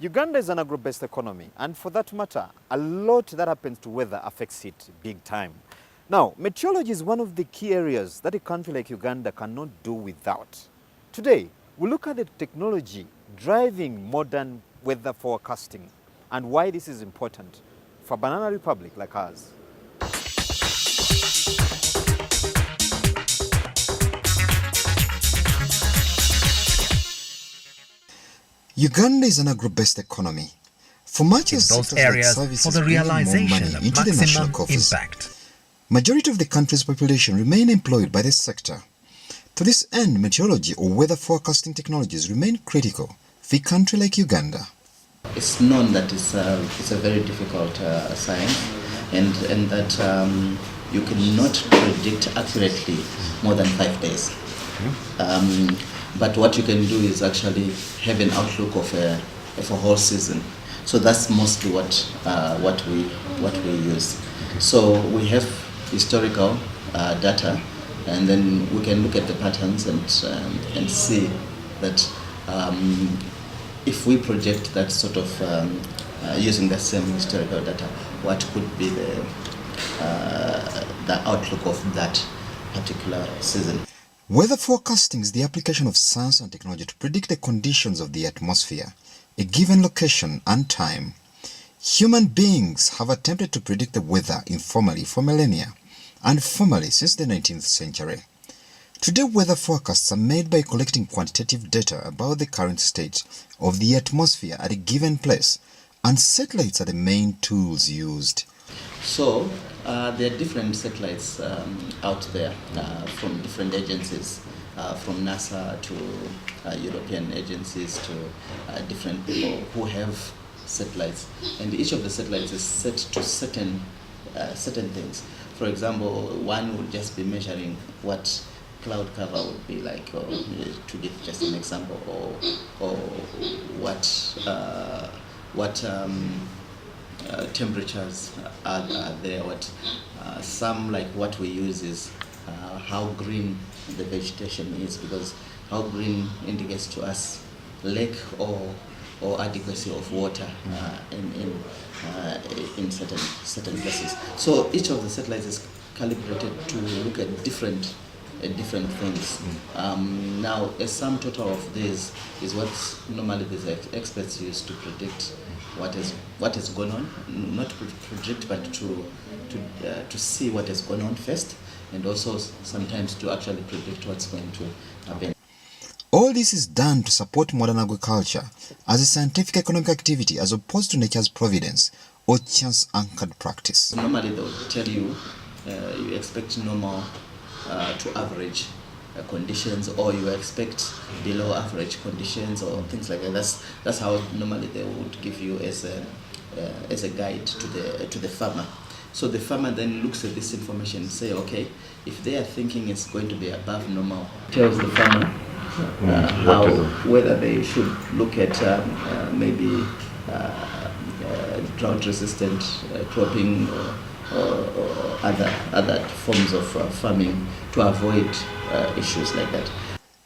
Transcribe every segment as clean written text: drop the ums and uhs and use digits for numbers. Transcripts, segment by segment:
Uganda is an agro-based economy, and for that matter, a lot that happens to weather affects it big time. Now, meteorology is one of the key areas that a country like Uganda cannot do without. Today, we look at the technology driving modern weather forecasting and why this is important for a banana republic like ours. Uganda is an agro-based economy. For much of those sectors areas like services for the bringing more realization money of into the national maximum coffers, impact. majority of the country's population remain employed by this sector. To this end, meteorology or weather forecasting technologies remain critical for a country like Uganda. It's known that it's a very difficult science, and that you cannot predict accurately more than 5 days. But what you can do is actually have an outlook of a whole season. So that's mostly what we use. So we have historical data, and then we can look at the patterns and see that if we project that sort of using the same historical data, what could be the outlook of that particular season. Weather forecasting is the application of science and technology to predict the conditions of the atmosphere, a given location and time. Human beings have attempted to predict the weather informally for millennia, and formally since the 19th century. Today, weather forecasts are made by collecting quantitative data about the current state of the atmosphere at a given place, and satellites are the main tools used. So there are different satellites out there from different agencies, from NASA to European agencies to different people who have satellites, and each of the satellites is set to certain things. For example, one would just be measuring what cloud cover would be like, or to give just an example, or what temperatures are there. Some, like what we use is how green the vegetation is, because how green indicates to us lake or adequacy of water in certain places. So each of the satellites is calibrated to look at different things. Now, a sum total of this is what normally the experts use to predict what is going on. Not to predict, but to see what is going on first, and also sometimes to actually predict what's going to happen. All this is done to support modern agriculture as a scientific economic activity as opposed to nature's providence or chance-anchored practice. Normally they will tell you you expect normal to average conditions, or you expect below average conditions, or things like that. That's how normally they would give you as a guide to the farmer. So the farmer then looks at this information and say, okay, if they are thinking it's going to be above normal, tells the farmer whether they should look at maybe drought-resistant cropping or other forms of farming to avoid issues like that.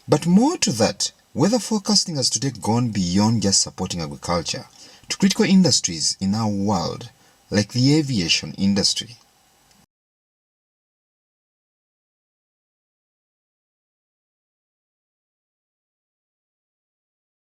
But more to that, weather forecasting has today gone beyond just supporting agriculture to critical industries in our world, like the aviation industry.